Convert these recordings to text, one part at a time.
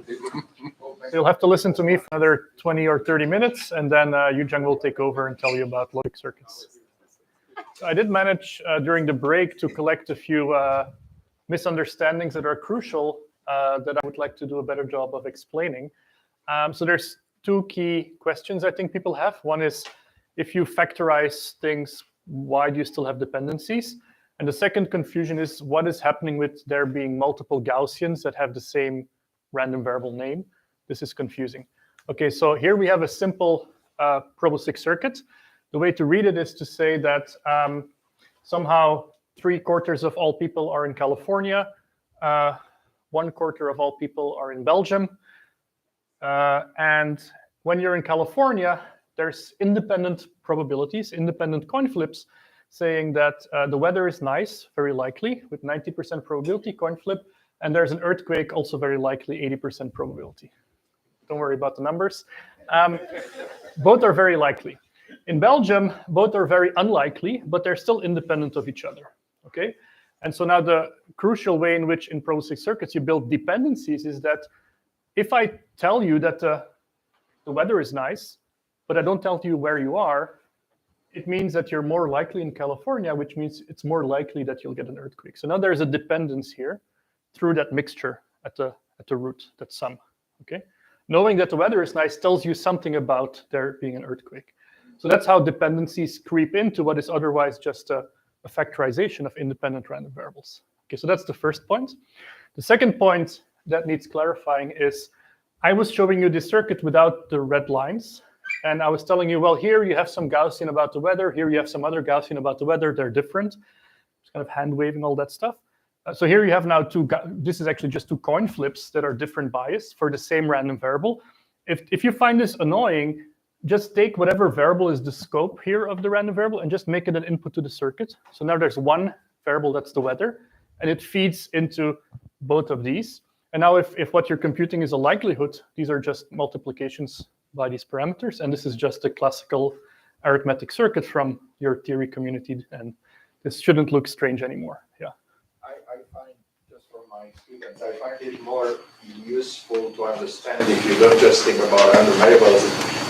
So you'll have to listen to me for another 20 or 30 minutes, and then YooJung will take over and tell you about logic circuits. So I did manage during the break to collect a few misunderstandings that are crucial that I would like to do a better job of explaining. So there's two key questions I think people have. One is, if you factorize things, why do you still have dependencies? And the second confusion is, what is happening with there being multiple Gaussians that have the same random variable name? This is confusing. Okay, so here we have a simple probabilistic circuit. The way to read it is to say that somehow 3/4 of all people are in California, 1/4 of all people are in Belgium, and when you're in California, there's independent probabilities, independent coin flips, saying that the weather is nice, very likely, with 90% probability coin flip, and there's an earthquake, also very likely, 80% probability. Don't worry about the numbers. Both are very likely. In Belgium, both are very unlikely, but they're still independent of each other. Okay, and so now the crucial way in which in probabilistic circuits you build dependencies is that if I tell you that the weather is nice, but I don't tell you where you are, it means that you're more likely in California, which means it's more likely that you'll get an earthquake. So now there's a dependence here through that mixture at the root, that sum. Okay, knowing that the weather is nice tells you something about there being an earthquake. So that's how dependencies creep into what is otherwise just a factorization of independent random variables. Okay, so that's the first point. The second point that needs clarifying is, I was showing you this circuit without the red lines, and I was telling you, well, here you have some Gaussian about the weather, here you have some other Gaussian about the weather, they're different. Just kind of hand waving all that stuff. So here you have now this is actually just two coin flips that are different bias for the same random variable. If you find this annoying, just take whatever variable is the scope here of the random variable and just make it an input to the circuit. So now there's one variable, that's the weather, and it feeds into both of these. And now if what you're computing is a likelihood, these are just multiplications by these parameters, and this is just a classical arithmetic circuit from your theory community, and this shouldn't look strange anymore. Yeah. I find, just from my students, I find it more useful to understand if you don't just think about random variables,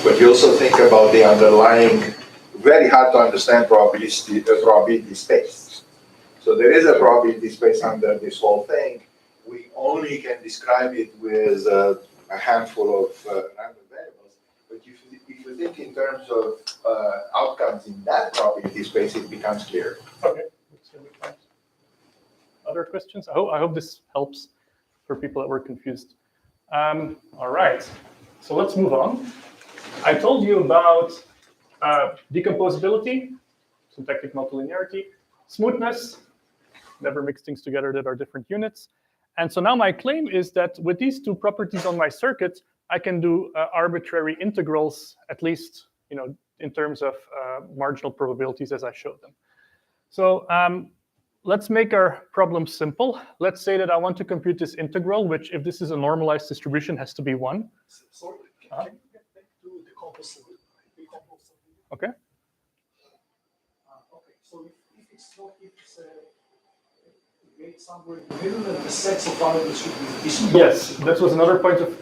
but you also think about the underlying, very hard to understand probability space. So there is a probability space under this whole thing. We only can describe it with a handful of random variables. But if you think in terms of outcomes in that probability space, it becomes clear. Okay. Other questions? I hope this helps for people that were confused. All right. So let's move on. I told you about decomposability, syntactic multilinearity, smoothness, never mix things together that are different units. And so now my claim is that with these two properties on my circuit, I can do arbitrary integrals, at least in terms of marginal probabilities as I showed them. So let's make our problem simple. Let's say that I want to compute this integral, which, if this is a normalized distribution, has to be 1. Sorry, can you get back to decomposability? Okay. Okay, so if it's made somewhere in the middle, and the sets of variables should be distinct. Yes, this was another point of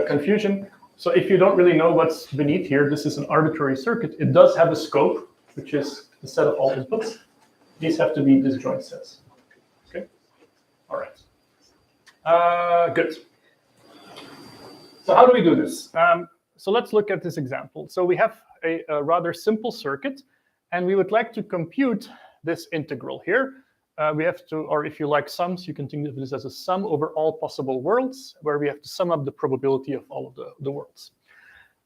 confusion. So if you don't really know what's beneath here, this is an arbitrary circuit. It does have a scope, which is the set of all inputs. These have to be disjoint sets. Okay. All right. Good. So how do we do this? So let's look at this example. So we have a rather simple circuit, and we would like to compute this integral here. We have to, or if you like sums, you can think of this as a sum over all possible worlds, where we have to sum up the probability of all of the worlds.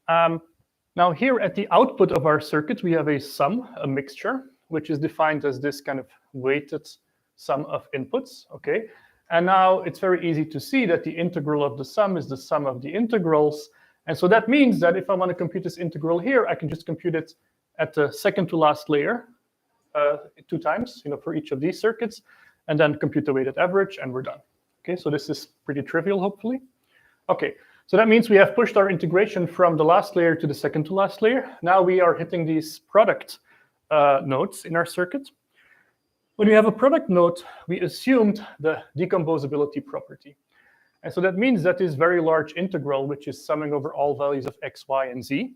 Now here at the output of our circuit, we have a sum, a mixture, which is defined as this kind of weighted sum of inputs, okay? And now it's very easy to see that the integral of the sum is the sum of the integrals. And so that means that if I want to compute this integral here, I can just compute it at the second to last layer 2 times, for each of these circuits, and then compute the weighted average, and we're done. Okay, so this is pretty trivial, hopefully. Okay, so that means we have pushed our integration from the last layer to the second to last layer. Now we are hitting these product nodes in our circuit. When we have a product node, we assumed the decomposability property. And so that means that this very large integral, which is summing over all values of x, y, and z,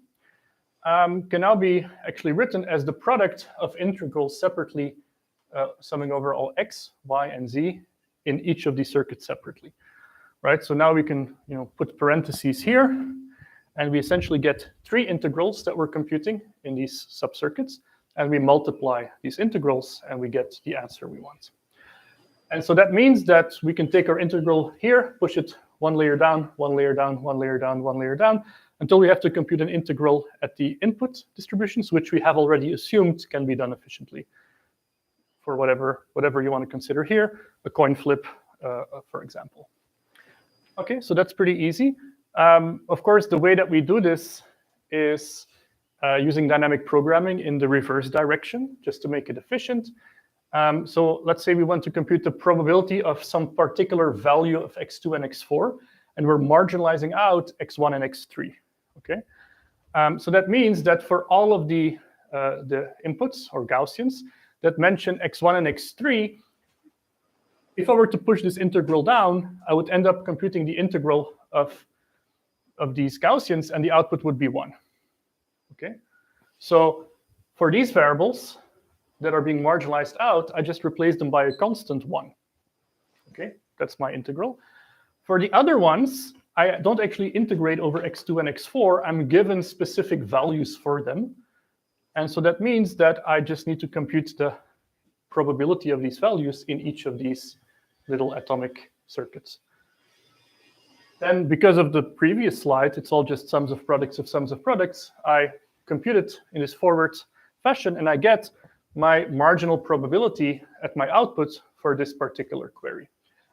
can now be actually written as the product of integrals separately summing over all x, y, and z in each of these circuits separately, right? So now we can put parentheses here, and we essentially get 3 integrals that we're computing in these subcircuits, and we multiply these integrals, and we get the answer we want. And so that means that we can take our integral here, push it 1 layer down, 1 layer down, 1 layer down, 1 layer down, until we have to compute an integral at the input distributions, which we have already assumed can be done efficiently for whatever you want to consider here, a coin flip, for example. Okay, so that's pretty easy. Of course, the way that we do this is using dynamic programming in the reverse direction, just to make it efficient. So let's say we want to compute the probability of some particular value of x2 and x4, and we're marginalizing out x1 and x3. Okay, so that means that for all of the inputs or Gaussians that mention x1 and x3, if I were to push this integral down, I would end up computing the integral of these Gaussians, and the output would be 1. Okay, so for these variables that are being marginalized out, I just replace them by a constant 1. Okay, that's my integral. For the other ones, I don't actually integrate over x2 and x4. I'm given specific values for them. And so that means that I just need to compute the probability of these values in each of these little atomic circuits. Then, because of the previous slide, it's all just sums of products of sums of products, I compute it in this forward fashion, and I get my marginal probability at my output for this particular query.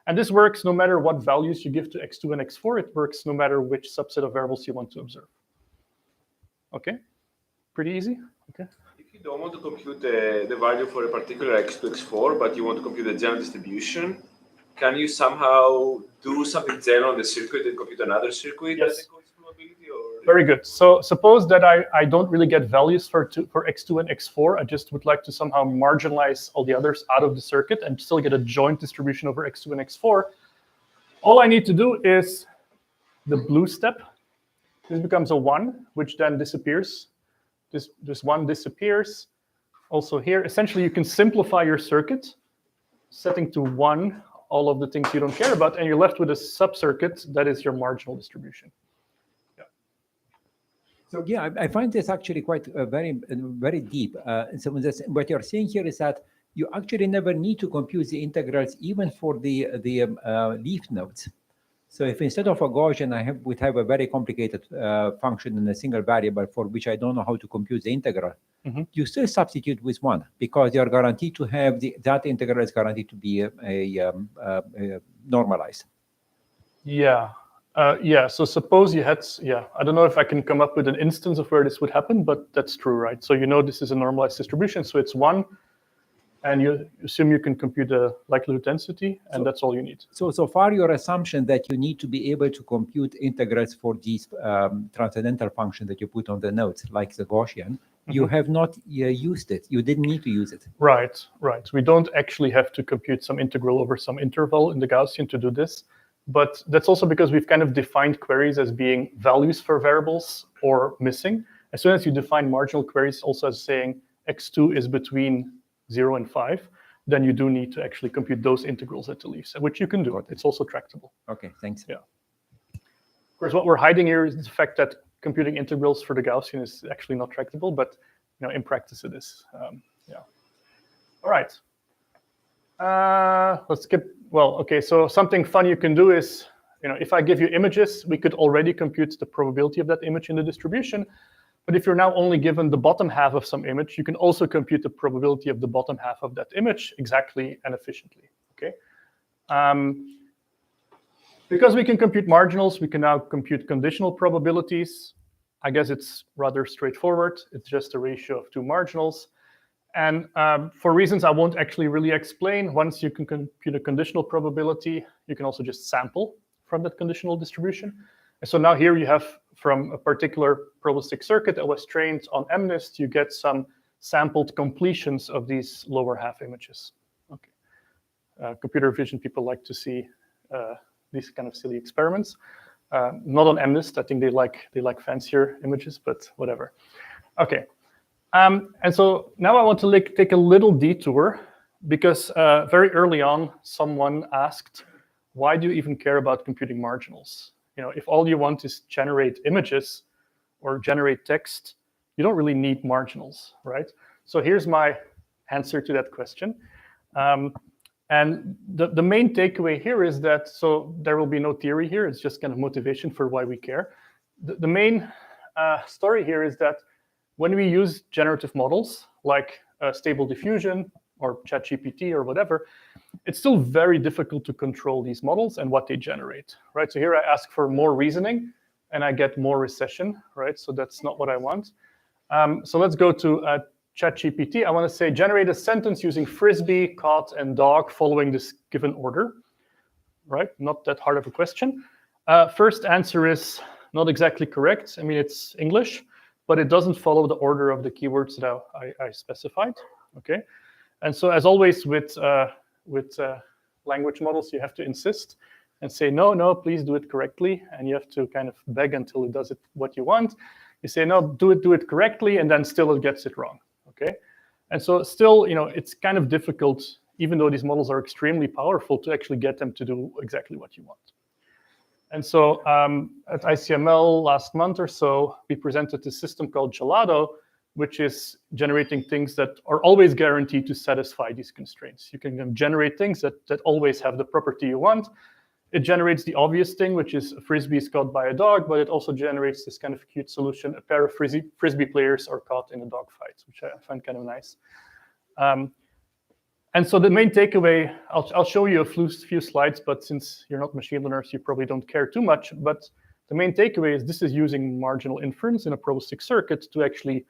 And this works no matter what values you give to x2 and x4. It works no matter which subset of variables you want to observe. Okay, pretty easy. Okay. If you don't want to compute the value for a particular x2, x4, but you want to compute the general distribution, can you somehow do something general on the circuit and compute another circuit? Yes. Probability, or? Very good. So suppose that I don't really get values for x2 and x4. I just would like to somehow marginalize all the others out of the circuit and still get a joint distribution over x2 and x4. All I need to do is the blue step. This becomes a 1, which then disappears. This 1 disappears. Also here, essentially, you can simplify your circuit, setting to 1 all of the things you don't care about, and you're left with a subcircuit that is your marginal distribution. So yeah, I find this actually quite very deep. So what you're saying here is that you actually never need to compute the integrals even for the leaf nodes. So if instead of a Gaussian, I would have a very complicated function in a single variable for which I don't know how to compute the integral, you still substitute with 1 because you're guaranteed to have that integral is guaranteed to be normalized. Yeah. Yeah, so suppose you had, I don't know if I can come up with an instance of where this would happen, but that's true, right? So this is a normalized distribution, so it's 1, and you assume you can compute the likelihood density, and that's all you need. So far, your assumption that you need to be able to compute integrals for these transcendental functions that you put on the nodes, like the Gaussian, you have not used it. You didn't need to use it. Right. We don't actually have to compute some integral over some interval in the Gaussian to do this. But that's also because we've kind of defined queries as being values for variables or missing. As soon as you define marginal queries also as saying x2 is between 0 and 5, then you do need to actually compute those integrals at the leaves, which you can do. It's also tractable. Okay, thanks. Yeah. Of course, what we're hiding here is the fact that computing integrals for the Gaussian is actually not tractable, but in practice it is. All right. Let's skip. Well, okay, so something fun you can do is, if I give you images, we could already compute the probability of that image in the distribution. But if you're now only given the bottom half of some image, you can also compute the probability of the bottom half of that image exactly and efficiently, okay? Because we can compute marginals, we can now compute conditional probabilities. I guess it's rather straightforward. It's just a ratio of 2 marginals. And for reasons I won't actually really explain, once you can compute a conditional probability, you can also just sample from that conditional distribution. And so now here you have, from a particular probabilistic circuit that was trained on MNIST, you get some sampled completions of these lower half images. Okay. Computer vision people like to see these kind of silly experiments. Not on MNIST. I think they like fancier images, but whatever. Okay. And so now I want to take a little detour because very early on, someone asked, why do you even care about computing marginals? You know, if all you want is generate images or generate text, you don't really need marginals, right? So here's my answer to that question. And the main takeaway here is that, so there will be no theory here, it's just kind of motivation for why we care. The main story here is that when we use generative models like Stable Diffusion or ChatGPT or whatever, it's still very difficult to control these models and what they generate, right? So here I ask for more reasoning and I get more recession, right? So that's not what I want. So let's go to ChatGPT. I want to say generate a sentence using frisbee, caught, and dog following this given order, right? Not that hard of a question. First answer is not exactly correct. I mean, it's English, but it doesn't follow the order of the keywords that I specified, okay? And so as always with language models, you have to insist and say, no, please do it correctly. And you have to kind of beg until it does it what you want. You say, no, do it correctly, and then still it gets it wrong, okay? And so still, you know, it's kind of difficult, even though these models are extremely powerful, to actually get them to do exactly what you want. And so at ICML last month or so, we presented a system called Gelato, which is generating things that are always guaranteed to satisfy these constraints. You can generate things that always have the property you want. It generates the obvious thing, which is a frisbee is caught by a dog, but it also generates this kind of cute solution. A pair of frisbee players are caught in a dog fight, which I find kind of nice. And so the main takeaway, I'll show you a few slides, but since you're not machine learners, you probably don't care too much. But the main takeaway is this is using marginal inference in a probabilistic circuit to actually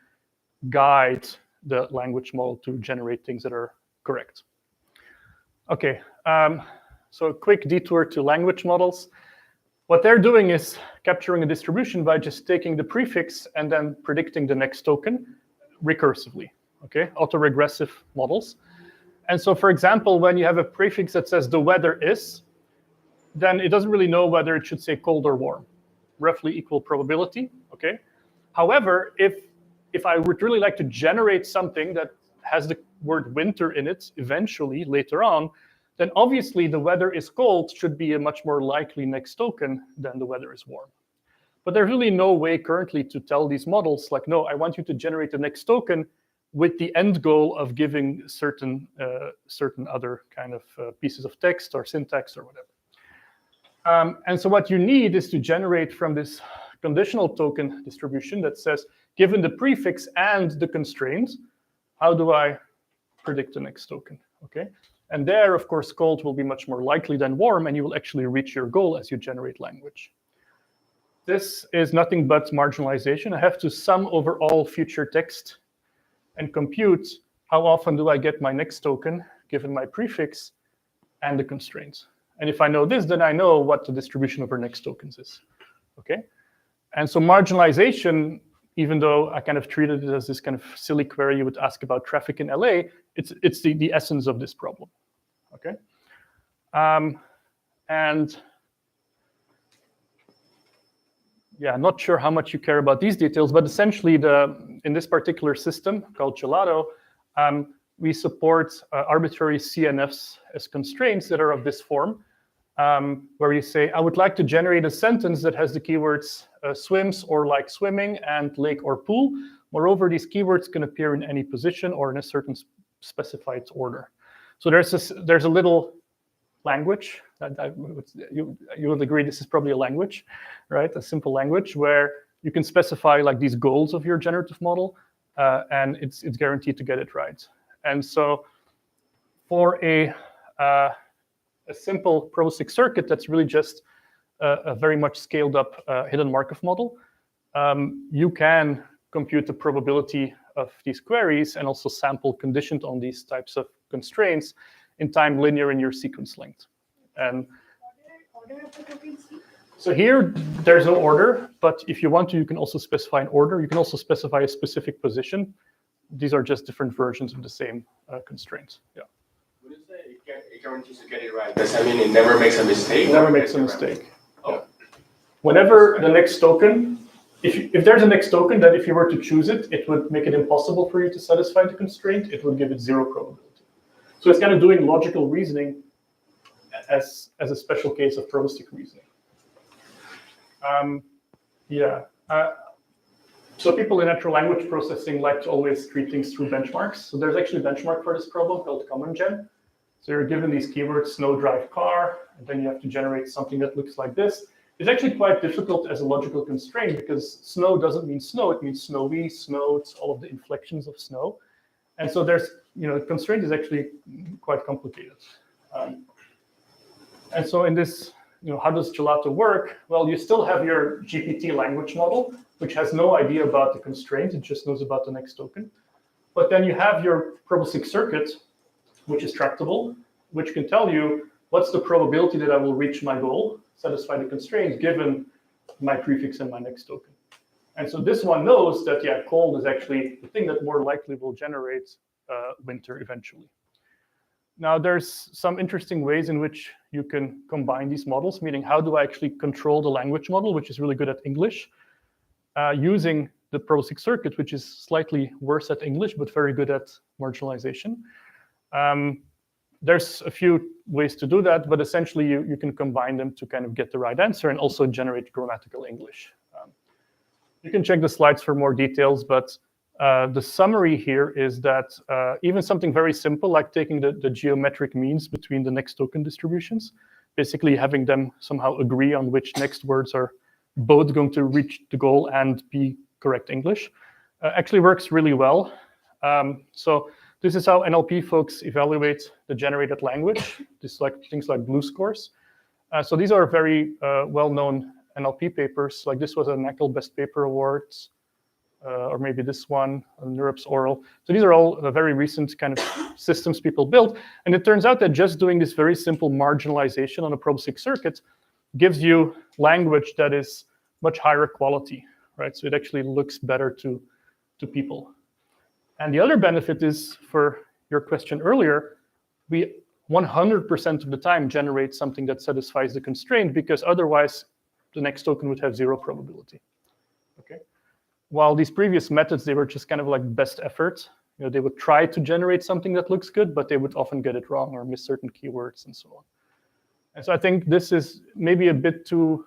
guide the language model to generate things that are correct. Okay, so a quick detour to language models. What they're doing is capturing a distribution by just taking the prefix and then predicting the next token recursively, okay? Autoregressive models. And so, for example, when you have a prefix that says the weather is, then it doesn't really know whether it should say cold or warm. Roughly equal probability, okay? However, if I would really like to generate something that has the word winter in it eventually, later on, then obviously the weather is cold should be a much more likely next token than the weather is warm. But there's really no way currently to tell these models, like, no, I want you to generate the next token with the end goal of giving certain other kind of pieces of text or syntax or whatever. And so what you need is to generate from this conditional token distribution that says, given the prefix and the constraints, how do I predict the next token, okay? And there, of course, cold will be much more likely than warm, and you will actually reach your goal as you generate language. This is nothing but marginalization. I have to sum over all future text and compute how often do I get my next token given my prefix and the constraints. And if I know this, then I know what the distribution over next tokens is, okay? And so marginalization, even though I kind of treated it as this kind of silly query you would ask about traffic in LA, it's the essence of this problem, okay? And yeah, not sure how much you care about these details, but essentially in this particular system called Gelato, we support arbitrary CNFs as constraints that are of this form, where you say, I would like to generate a sentence that has the keywords swims or like swimming and lake or pool. Moreover, these keywords can appear in any position or in a certain specified order. So there's a little language that you would agree this is probably a language, right? A simple language where you can specify like these goals of your generative model, and it's guaranteed to get it right. And so for a simple probabilistic circuit that's really just a very much scaled up hidden Markov model, you can compute the probability of these queries and also sample conditioned on these types of constraints in time linear in your sequence length. And Order of the tokens? so here, there's no order, but if you want to, you can also specify an order. You can also specify a specific position. These are just different versions of the same constraints. Yeah. Would you say it guarantees to get it right? Does that mean it never makes a mistake? It never makes a mistake. Oh. Yeah. Whenever the next token, if there's a next token that if you were to choose it, it would make it impossible for you to satisfy the constraint, it would give it 0 probability. So it's kind of doing logical reasoning as a special case of probabilistic reasoning. So people in natural language processing like to always treat things through benchmarks. So there's actually a benchmark for this problem called CommonGen. So you're given these keywords, snow, drive, car, and then you have to generate something that looks like this. It's actually quite difficult as a logical constraint because snow doesn't mean snow, it means snowy, snow, it's all of the inflections of snow. And so there's, the constraint is actually quite complicated. And so in this, how does gelato work? Well, you still have your GPT language model, which has no idea about the constraint, it just knows about the next token. But then you have your probabilistic circuit, which is tractable, which can tell you what's the probability that I will reach my goal, satisfy the constraint, given my prefix and my next token. And so this one knows that, cold is actually the thing that more likely will generate winter eventually. Now, there's some interesting ways in which you can combine these models, meaning how do I actually control the language model, which is really good at English, using the probabilistic circuit, which is slightly worse at English, but very good at marginalization. There's a few ways to do that, but essentially you can combine them to kind of get the right answer and also generate grammatical English. You can check the slides for more details, but the summary here is that even something very simple like taking the geometric means between the next token distributions, basically having them somehow agree on which next words are both going to reach the goal and be correct English, actually works really well. So this is how NLP folks evaluate the generated language, things like BLEU scores. So these are very well-known NLP papers. Like this was a NACL Best Paper Awards, or maybe this one, NeurIPS Oral. So these are all very recent kind of systems people built. And it turns out that just doing this very simple marginalization on a probabilistic circuit gives you language that is much higher quality, right? So it actually looks better to people. And the other benefit is, for your question earlier, we 100% of the time generate something that satisfies the constraint, because otherwise the next token would have 0 probability. Okay. While these previous methods, they were just kind of like best effort. They would try to generate something that looks good, but they would often get it wrong or miss certain keywords and so on. And so I think this is maybe a bit too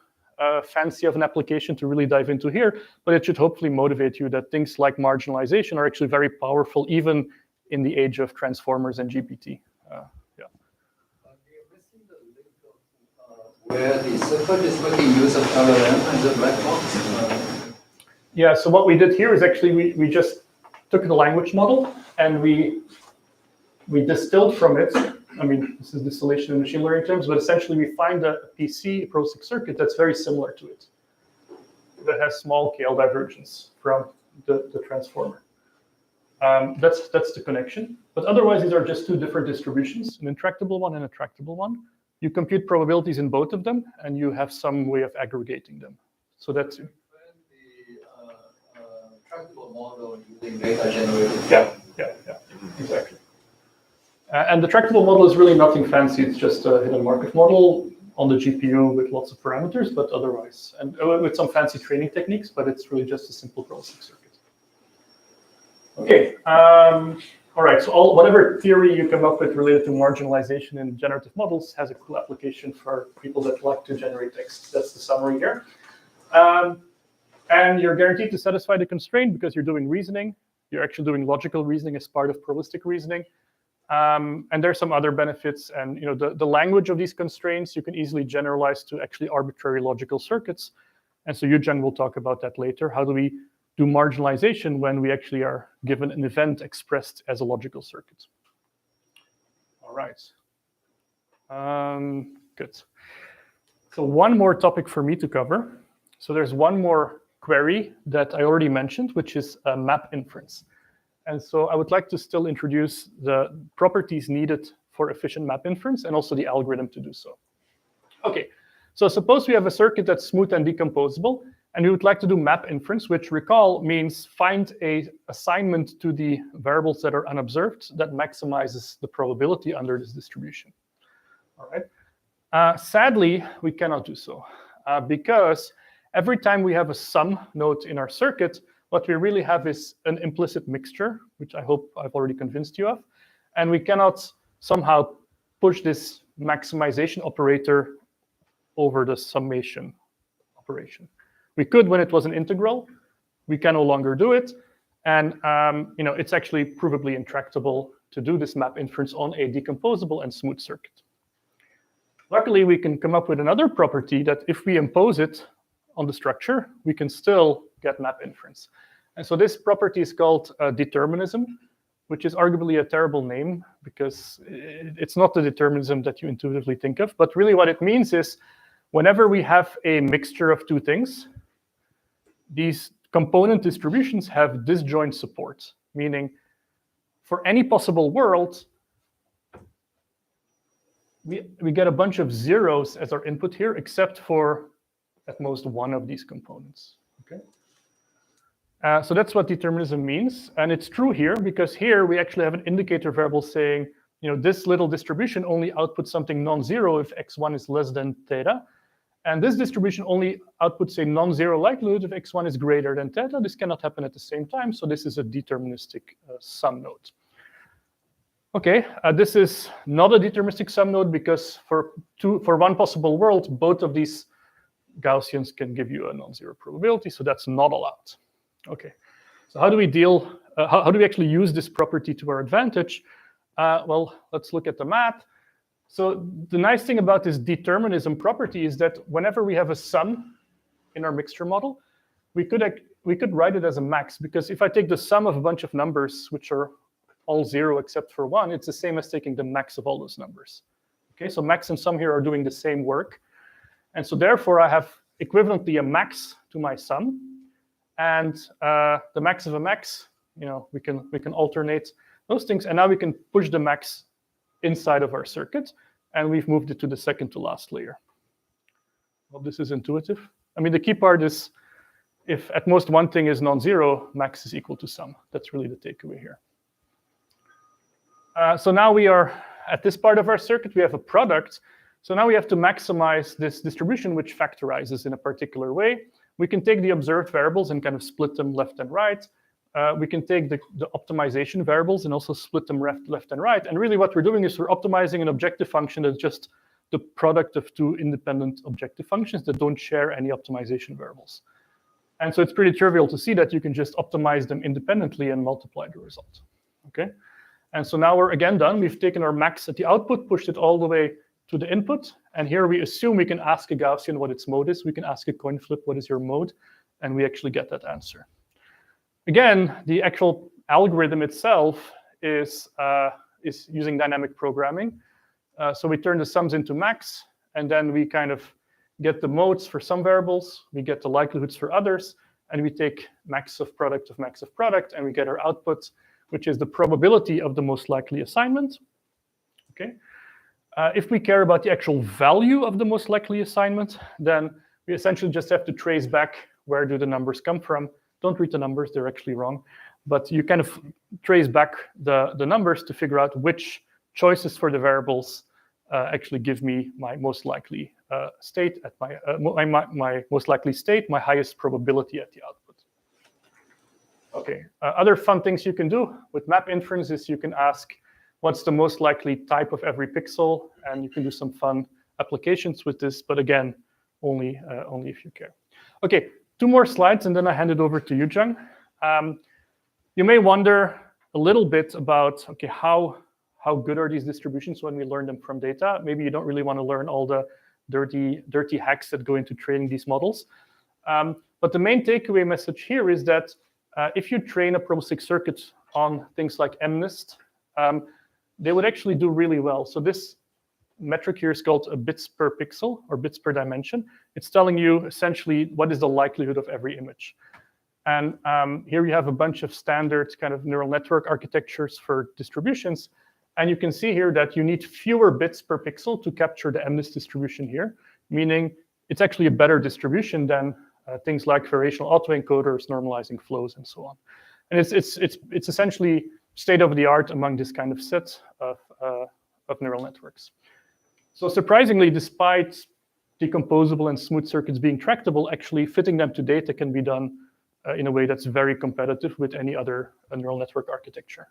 fancy of an application to really dive into here, but it should hopefully motivate you that things like marginalization are actually very powerful, even in the age of transformers and GPT. Where the circuit is making use of LLM as a black box. Yeah, so what we did here is actually we just took the language model and we distilled from it. I mean, this is distillation in machine learning terms, but essentially we find a PC, a probabilistic circuit, that's very similar to it, that has small KL divergence from the transformer. That's the connection. But otherwise, these are just two different distributions, an intractable one and a tractable one. You compute probabilities in both of them, and you have some way of aggregating them. So that's The tractable model using data generated. Yeah, exactly. And the tractable model is really nothing fancy. It's just a hidden Markov model on the GPU with lots of parameters, but otherwise, and with some fancy training techniques, but it's really just a simple probabilistic circuit. Okay. All right. So whatever theory you come up with related to marginalization in generative models has a cool application for people that like to generate text. That's the summary here. And you're guaranteed to satisfy the constraint because you're doing reasoning. You're actually doing logical reasoning as part of probabilistic reasoning. And there's some other benefits. And the language of these constraints you can easily generalize to actually arbitrary logical circuits. And so YooJung will talk about that later. How do we do marginalization when we actually are given an event expressed as a logical circuit? All right. Good. So one more topic for me to cover. So there's one more query that I already mentioned, which is map inference. And so I would like to still introduce the properties needed for efficient map inference and also the algorithm to do so. Okay, so suppose we have a circuit that's smooth and decomposable, and we would like to do map inference, which, recall, means find a assignment to the variables that are unobserved that maximizes the probability under this distribution. All right. Sadly, we cannot do so because every time we have a sum node in our circuit, what we really have is an implicit mixture, which I hope I've already convinced you of. And we cannot somehow push this maximization operator over the summation operation. We could when it was an integral. We can no longer do it. And it's actually provably intractable to do this map inference on a decomposable and smooth circuit. Luckily, we can come up with another property that if we impose it on the structure, we can still get map inference. And so this property is called determinism, which is arguably a terrible name because it's not the determinism that you intuitively think of. But really what it means is whenever we have a mixture of two things, these component distributions have disjoint support, meaning for any possible world, we get a bunch of zeros as our input here, except for at most one of these components. Okay. So that's what determinism means, and it's true here because here we actually have an indicator variable saying, this little distribution only outputs something non-zero if x1 is less than theta, and this distribution only outputs a non-zero likelihood if x1 is greater than theta. This cannot happen at the same time, so this is a deterministic sum node. Okay, this is not a deterministic sum node because for one possible world, both of these Gaussians can give you a non-zero probability, so that's not allowed. Okay, so how do we deal? How do we actually use this property to our advantage? Well, let's look at the math. So the nice thing about this determinism property is that whenever we have a sum in our mixture model, we could write it as a max, because if I take the sum of a bunch of numbers which are all zero except for one, it's the same as taking the max of all those numbers. Okay, so max and sum here are doing the same work. And so therefore I have equivalently a max to my sum. And the max of a max, we can alternate those things. And now we can push the max inside of our circuit. And we've moved it to the second to last layer. Well, this is intuitive. I mean, the key part is if at most one thing is non-zero, max is equal to sum. That's really the takeaway here. So now we are at this part of our circuit, we have a product. So now we have to maximize this distribution, which factorizes in a particular way. We can take the observed variables and kind of split them left and right. We can take the optimization variables and also split them left and right. And really what we're doing is we're optimizing an objective function that's just the product of two independent objective functions that don't share any optimization variables. And so it's pretty trivial to see that you can just optimize them independently and multiply the result. Okay. And so now we're again done. We've taken our max at the output, pushed it all the way to the input. And here we assume we can ask a Gaussian what its mode is. We can ask a coin flip, what is your mode? And we actually get that answer. Again, the actual algorithm itself is using dynamic programming. So we turn the sums into max, and then we kind of get the modes for some variables. We get the likelihoods for others. And we take max of product, and we get our output, which is the probability of the most likely assignment. Okay. If we care about the actual value of the most likely assignment, then we essentially just have to trace back where do the numbers come from. Don't read the numbers, they're actually wrong. But you kind of trace back the numbers to figure out which choices for the variables actually give me my most likely state at my most likely state, my highest probability at the output. Okay, other fun things you can do with map inference is you can ask what's the most likely type of every pixel, and you can do some fun applications with this, but again, only if you care. Okay, 2 more slides, and then I hand it over to YooJung. You may wonder a little bit about, okay, how good are these distributions when we learn them from data? Maybe you don't really want to learn all the dirty hacks that go into training these models. But the main takeaway message here is that if you train a probabilistic circuit on things like MNIST, they would actually do really well. So this metric here is called a bits per pixel or bits per dimension. It's telling you essentially what is the likelihood of every image. And here you have a bunch of standard kind of neural network architectures for distributions. And you can see here that you need fewer bits per pixel to capture the MNIST distribution here, meaning it's actually a better distribution than things like variational autoencoders, normalizing flows, and so on. And it's essentially state of the art among this kind of set of neural networks. So surprisingly, despite decomposable and smooth circuits being tractable, actually fitting them to data can be done in a way that's very competitive with any other neural network architecture.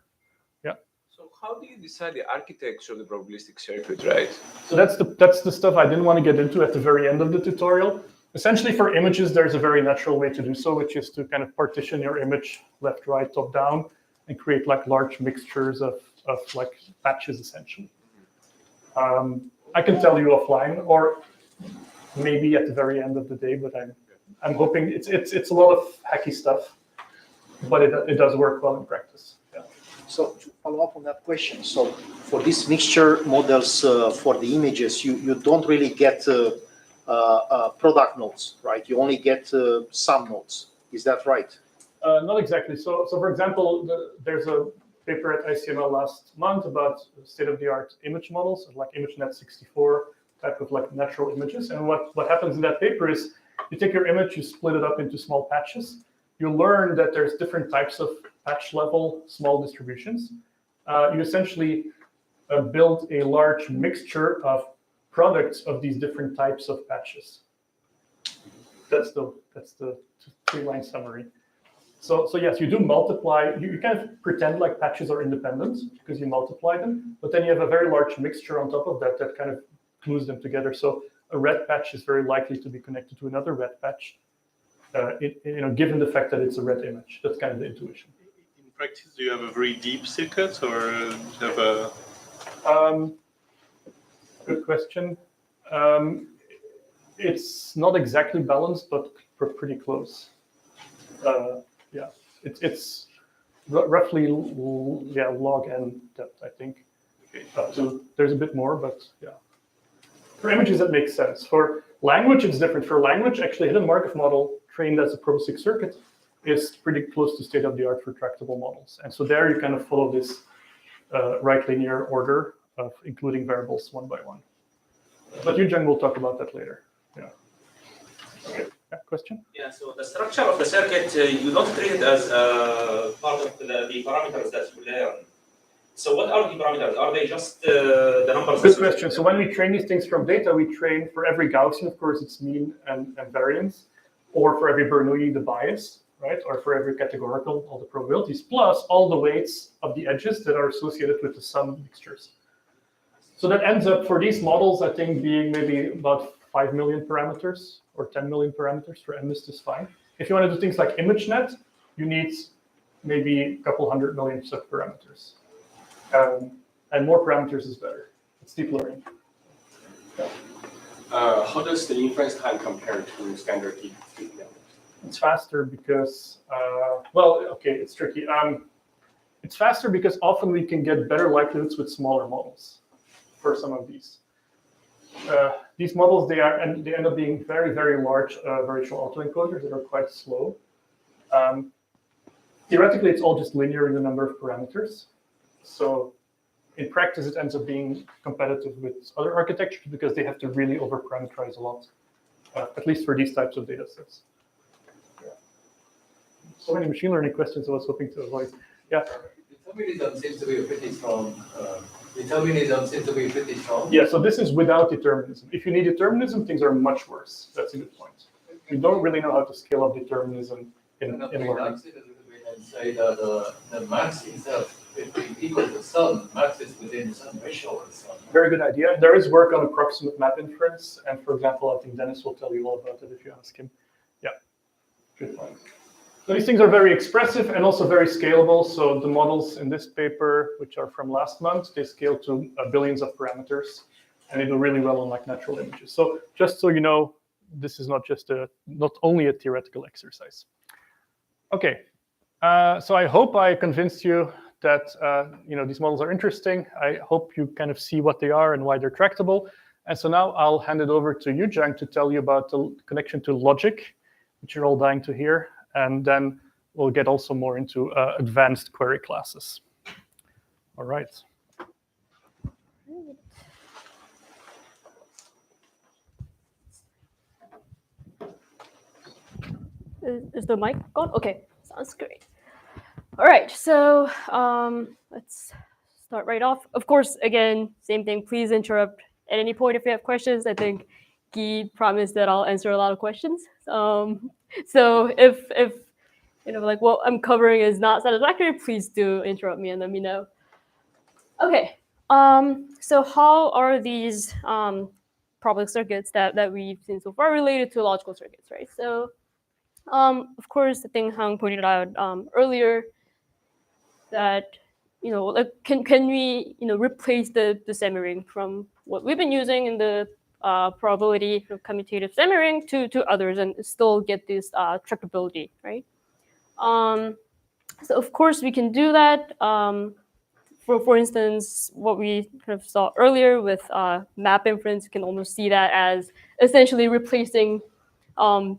Yeah. So how do you decide the architecture of the probabilistic circuit, right? So that's the stuff I didn't want to get into at the very end of the tutorial. Essentially, for images, there's a very natural way to do so, which is to kind of partition your image left, right, top, down, and create like large mixtures of like patches, essentially. I can tell you offline, or maybe at the very end of the day, but I'm hoping it's a lot of hacky stuff, but it does work well in practice. Yeah. So to follow up on that question, so for these mixture models for the images, you don't really get product nodes, right? You only get some nodes. Is that right? Not exactly. So for example, there's a paper at ICML last month about state-of-the-art image models, like ImageNet 64 type of like natural images. And what happens in that paper is you take your image, you split it up into small patches. You learn that there's different types of patch level small distributions. You essentially build a large mixture of products of these different types of patches. That's the 3-line summary. So yes, you do multiply. You kind of pretend like patches are independent because you multiply them, but then you have a very large mixture on top of that that kind of glues them together. So a red patch is very likely to be connected to another red patch, given the fact that it's a red image. That's kind of the intuition. In practice, do you have a very deep circuit, or do you have a? Good question. It's not exactly balanced, but pretty close. Yeah, it's roughly log n depth, I think. Okay. So there's a bit more, but yeah. For images, that makes sense. For language, it's different. For language, actually, hidden Markov model trained as a probabilistic circuit is pretty close to state-of-the-art for tractable models. And so there you kind of follow this right linear order of including variables one by one. But YooJung will talk about that later. Yeah. Okay. Yeah, question? Yeah, so the structure of the circuit, you don't treat it as part of the parameters that you learn. So what are the parameters? Are they just the numbers? Good question. So when we train these things from data, we train for every Gaussian, of course, it's mean and variance, or for every Bernoulli, the bias, right? Or for every categorical, all the probabilities, plus all the weights of the edges that are associated with the sum mixtures. So that ends up, for these models, I think, being maybe about 5 million parameters or 10 million parameters. For MNIST is fine. If you want to do things like ImageNet, you need maybe a couple 100 million subparameters. And more parameters is better. It's deep learning. Yeah. How does the inference time compare to standard deep learning? It's faster because, it's tricky. It's faster because often we can get better likelihoods with smaller models for some of these. These models, they end up being very, very large variational autoencoders that are quite slow. Theoretically, it's all just linear in the number of parameters. So in practice, it ends up being competitive with other architectures because they have to really over-parameterize a lot, at least for these types of data sets. Yeah. So many machine learning questions I was hoping to avoid. Yeah. Determinism seems to be pretty strong. Yeah, so this is without determinism. If you need determinism, things are much worse. That's a good point. We don't really know how to scale up determinism in learning. And say that the max itself, if we equal the sum, max is within some ratio or some. Very good idea. There is work on approximate map inference, and for example, I think Dennis will tell you all about it if you ask him. Yeah, good point. So these things are very expressive and also very scalable. So the models in this paper, which are from last month, they scale to billions of parameters, and they do really well on like natural images. So just so you know, this is not only a theoretical exercise. Okay, so I hope I convinced you that these models are interesting. I hope you kind of see what they are and why they're tractable. And so now I'll hand it over to YooJung to tell you about the connection to logic, which you're all dying to hear. And then we'll get also more into advanced query classes. All right. Is the mic on? Okay, sounds great. All right, so let's start right off. Of course, again, same thing. Please interrupt at any point if you have questions. I think Guy promised that I'll answer a lot of questions. So if like what I'm covering is not satisfactory, please do interrupt me and let me know. Okay. So how are these probabilistic circuits that we've seen so far related to logical circuits, right? So of course, the thing Hang pointed out earlier, that like can we replace the semi-ring from what we've been using in the probability of commutative semi-ring to others and still get this tractability, right? So of course we can do that. For instance, what we kind of saw earlier with map inference, you can almost see that as essentially replacing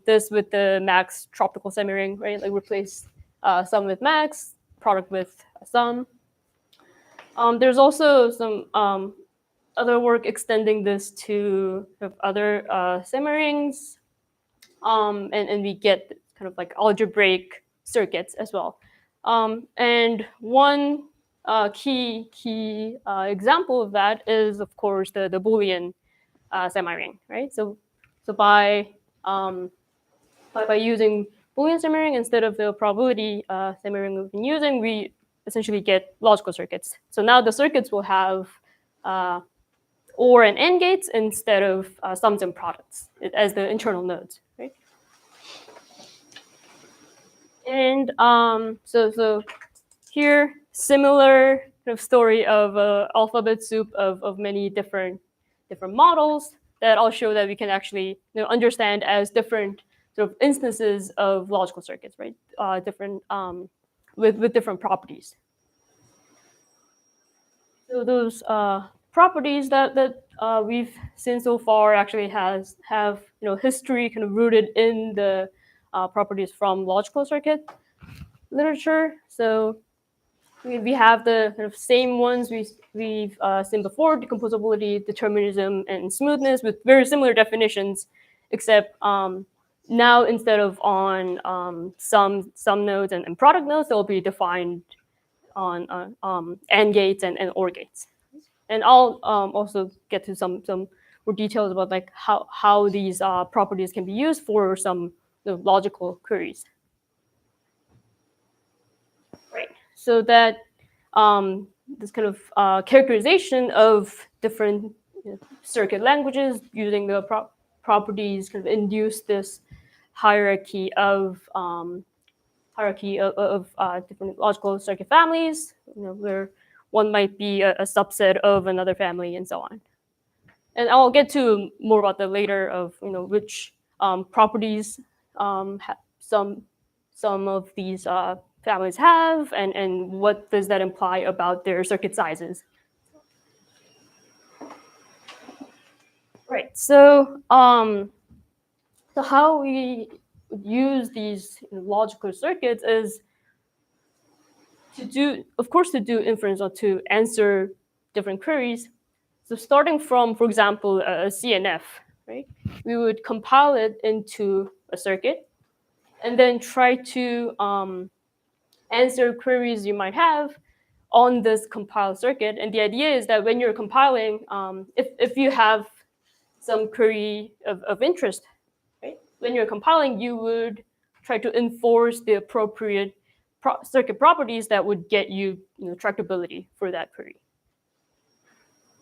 this with the max tropical semi-ring, right? Like replace sum with max, product with sum. There's also some other work extending this to other semi-rings, and we get kind of like algebraic circuits as well. And one key example of that is, of course, the Boolean semi-ring, right? So by using Boolean semi-ring instead of the probability semi-ring we've been using, we essentially get logical circuits. So now the circuits will have OR and AND gates instead of sums and products as the internal nodes, right? And so here, similar kind of story of alphabet soup of many different models that I'll show that we can actually understand as different sort of instances of logical circuits, right? Different with different properties. So those properties that we've seen so far actually have history kind of rooted in the properties from logical circuit literature. So we have the kind of same ones we've seen before: decomposability, determinism, and smoothness, with very similar definitions, except now instead of on sum nodes and product nodes, they'll be defined on AND gates and OR gates. And I'll also get to some more details about like how these properties can be used for some logical queries. Right. So that this kind of characterization of different circuit languages using the properties kind of induce this hierarchy of different logical circuit families, where one might be a subset of another family, and so on. And I'll get to more about that later of which properties some of these families have, and what does that imply about their circuit sizes. Right. So so how we use these logical circuits is to do inference or to answer different queries. So starting from, for example, a CNF, right? We would compile it into a circuit and then try to answer queries you might have on this compiled circuit. And the idea is that when you're compiling, if you have some query of interest, right? When you're compiling, you would try to enforce the appropriate circuit properties that would get you, tractability for that query.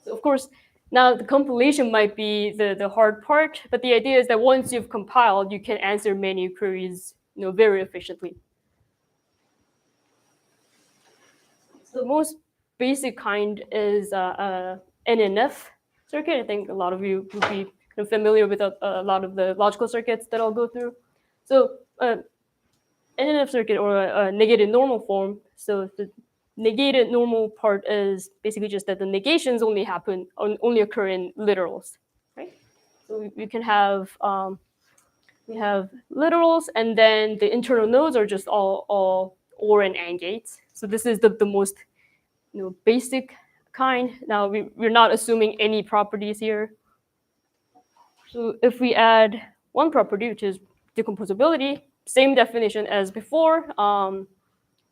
So of course, now the compilation might be the hard part, but the idea is that once you've compiled, you can answer many queries, very efficiently. So the most basic kind is NNF circuit. I think a lot of you would be familiar with a lot of the logical circuits that I'll go through. So NNF circuit, or a negated normal form. So the negated normal part is basically just that the negations only occur in literals, right? So we can have we have literals, and then the internal nodes are just all OR and AND gates. So this is the most basic kind. Now we're not assuming any properties here. So if we add one property, which is decomposability, same definition as before.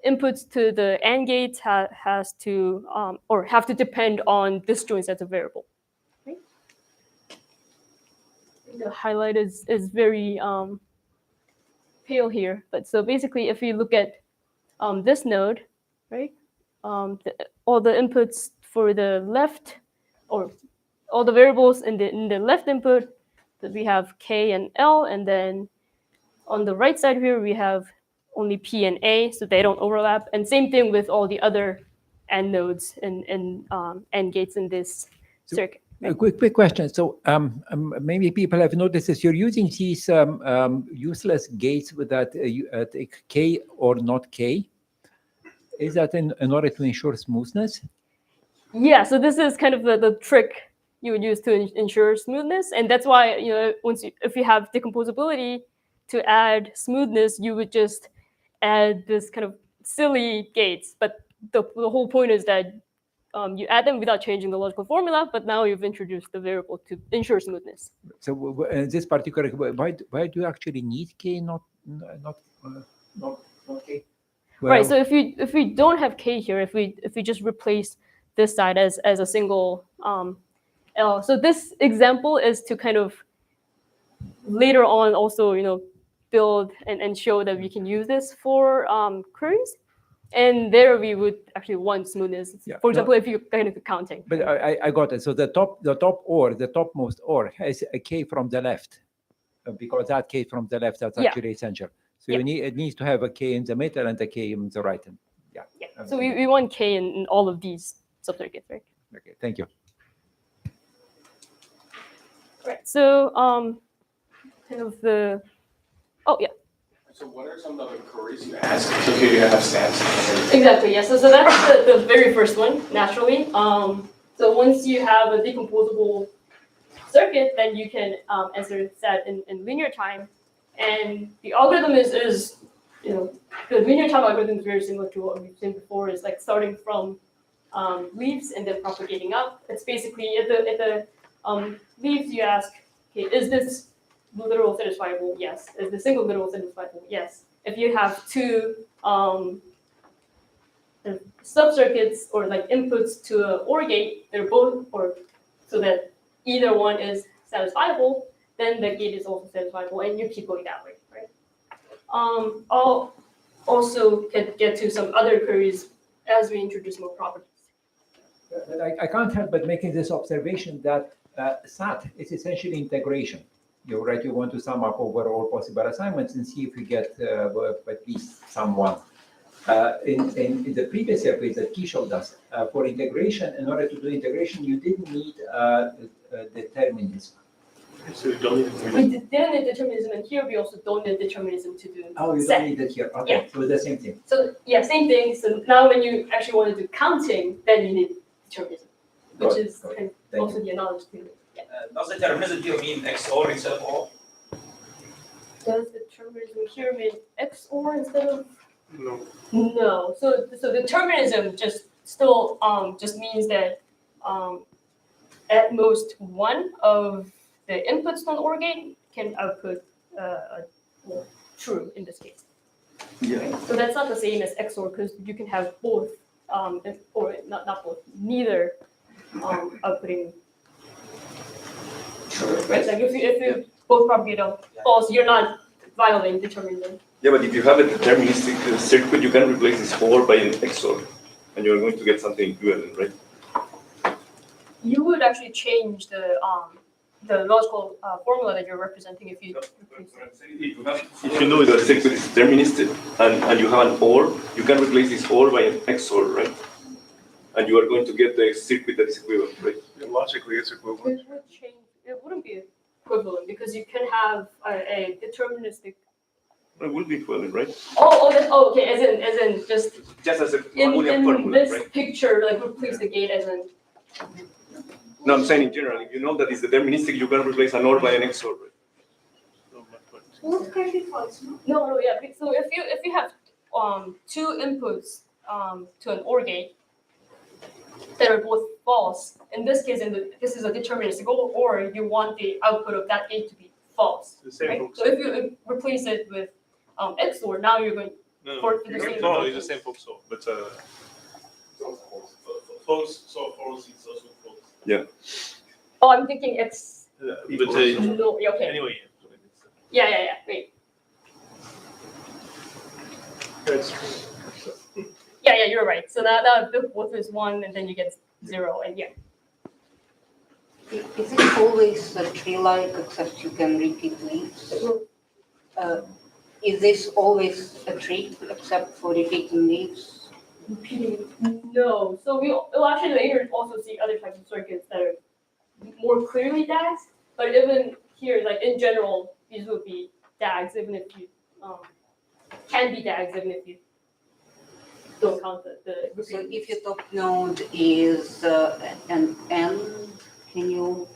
Inputs to the AND gates have to depend on disjoint sets of variable. Right? the highlight is very pale here. But so basically, if you look at this node, right, all the inputs for the left, or all the variables in the left input, that we have K and L, and then on the right side here we have only P and A, so they don't overlap. And same thing with all the other AND nodes and AND gates in this circuit. A quick question. So maybe people have noticed this. You're using these useless gates with that K or not K. Is that in order to ensure smoothness? Yeah, so this is kind of the trick you would use to ensure smoothness. And that's why, if you have decomposability to add smoothness, you would just add this kind of silly gates. But the whole point is that you add them without changing the logical formula, but now you've introduced the variable to ensure smoothness. So in this particular, why do you actually need K, not K? Well, right. So if we don't have K here, if we just replace this side as a single L, so this example is to kind of later on also build and show that we can use this for queries. And there we would actually want smoothness. Yeah, For example, if you're kind of counting. But I got it. So the topmost OR has a K from the left, because that K from the left, that's actually essential. So it needs to have a K in the middle and a K in the right. Yeah. So we want K in all of these subcircuits, right? Okay, thank you. Right. So kind of the So what are some of the queries you ask to figure you have stats? Exactly, yeah. So that's the very first one, naturally. So once you have a decomposable circuit, then you can answer that in linear time. And the algorithm is the linear time algorithm is very similar to what we've seen before. It's like starting from leaves and then propagating up. It's basically at the leaves you ask, okay, is this literal satisfiable? Yes. Is the single literal satisfiable? Yes. If you have two subcircuits or like inputs to an OR gate, they're both, or so that either one is satisfiable, then the gate is also satisfiable, and you keep going that way, right? I'll also get to some other queries as we introduce more properties. I can't help but making this observation that SAT is essentially integration. You're right, you want to sum up over all possible assignments and see if you get at least someone. In the previous circuit that Key showed us, for integration, in order to do integration, you didn't need determinism. So you don't need determinism. We didn't need determinism, and here we also don't need determinism to do Oh, you set. don't need it here. Okay, Yeah. so the same thing. So yeah, same thing. So now when you actually want to do counting, then you need determinism, which is kind of also the analogy to it. Yeah. Does determinism here mean XOR instead of OR? Does determinism here mean XOR instead of? No. No. So determinism just still just means that at most one of the inputs to an OR gate can output true in this case. Yeah. So that's not the same as XOR, because you can have both, or not both, neither outputting true. Right? Like if you both propagate false, you're not violating determinism. Yeah, but if you have a deterministic circuit, you can replace this OR by an XOR, and you're going to get something equivalent, right? You would actually change the logical formula that you're representing if you. If you know the circuit is deterministic and you have an OR, you can replace this OR by an XOR, right? And you are going to get the circuit that is equivalent, right? Yeah, logically, it's equivalent. It would change. It wouldn't be equivalent because you can have a deterministic. It will be equivalent, right? Okay. As in just as a in formula, this right? picture, like replace the gate as in. No, I'm saying in general, if you know that it's deterministic, you can replace an OR by an XOR, right? No, yeah. So if you have two inputs to an OR gate that are both false, in this case, this is a deterministic OR, you want the output of that gate to be false. Right? So if you replace it with XOR, now you're going for the same. No, it's the same folks, but false, so false is also false. Yeah. Oh, I'm thinking But No, okay. anyway. Yeah. Wait. Yeah, you're right. So now both is 1, and then you get 0, and yeah. Is it always a tree-like, except you can repeat leaves? Is this always a tree, except for repeating leaves? No. So we'll actually later also see other types of circuits that are more clearly DAGs. But even here, like in general, these would be DAGs, even if you can be DAGs, even if you don't count the So if your top node is an N, can you?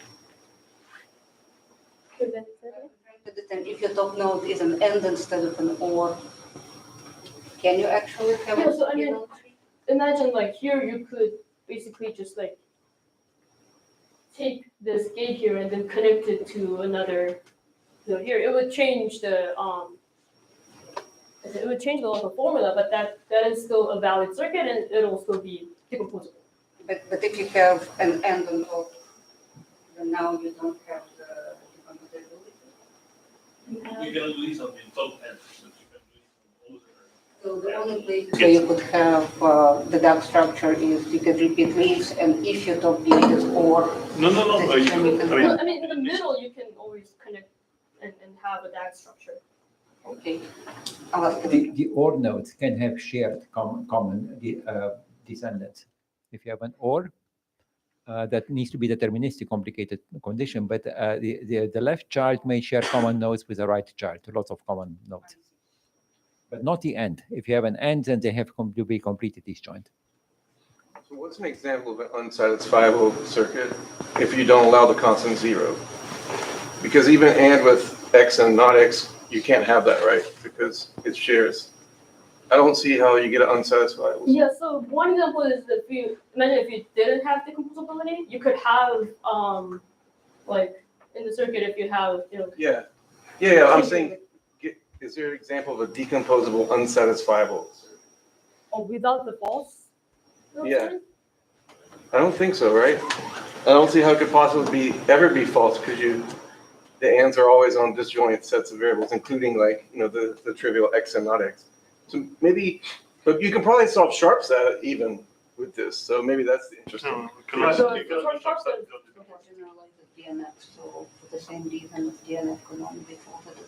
If your top node is an AND instead of an OR, can you actually have Yeah, so I mean, imagine like here you could basically just like take this gate here and then connect it to another node here. It would change the local formula, but that is still a valid circuit and it'll still be decomposable. But if you have an AND on top, then now you don't have the decomposability. You can do something top end. So the only place where you could have the DAG structure is you could repeat leaves, and if your top gate is OR. No. I mean, in the middle, you can always connect and have a DAG structure. Okay. The OR nodes can have shared common descendants. If you have an OR, that needs to be deterministic, complicated condition, but the left child may share common nodes with the right child, lots of common nodes. But not the AND. If you have an AND, then they have to be completely disjoint. So what's an example of an unsatisfiable circuit if you don't allow the constant 0? Because even AND with X and not X, you can't have that, right? Because it shares. I don't see how you get an unsatisfiable. Yeah, so one example is if you didn't have decomposability, you could have like in the circuit if you have Yeah. I'm saying, is there an example of a decomposable unsatisfiable? without the false? Yeah. I don't think so, right? I don't see how it could possibly ever be false because the ANDs are always on disjoint sets of variables, including like the trivial X and not X. So maybe, but you can probably solve Sharp's even with this. So maybe that's the interesting. DNF, so for the same reason, DNF can only be folded at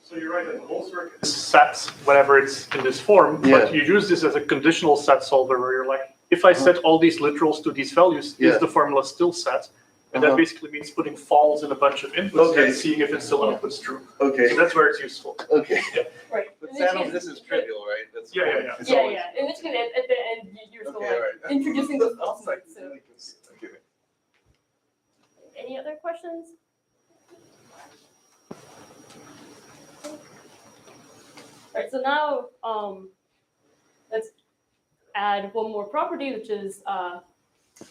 So you're right, that the whole circuit is set whenever it's in this form, but you use this as a conditional set solver where you're like, if I set all these literals to these values, is the formula still set? And that basically means putting false in a bunch of inputs and seeing if it still outputs true. Okay. So that's where it's useful. Okay. Yeah. Right. But Samuel, this is trivial, right? That's Yeah. In which case, at the end, you're still introducing those false nodes. So. Okay. Any other questions? All right, so now let's add one more property, which is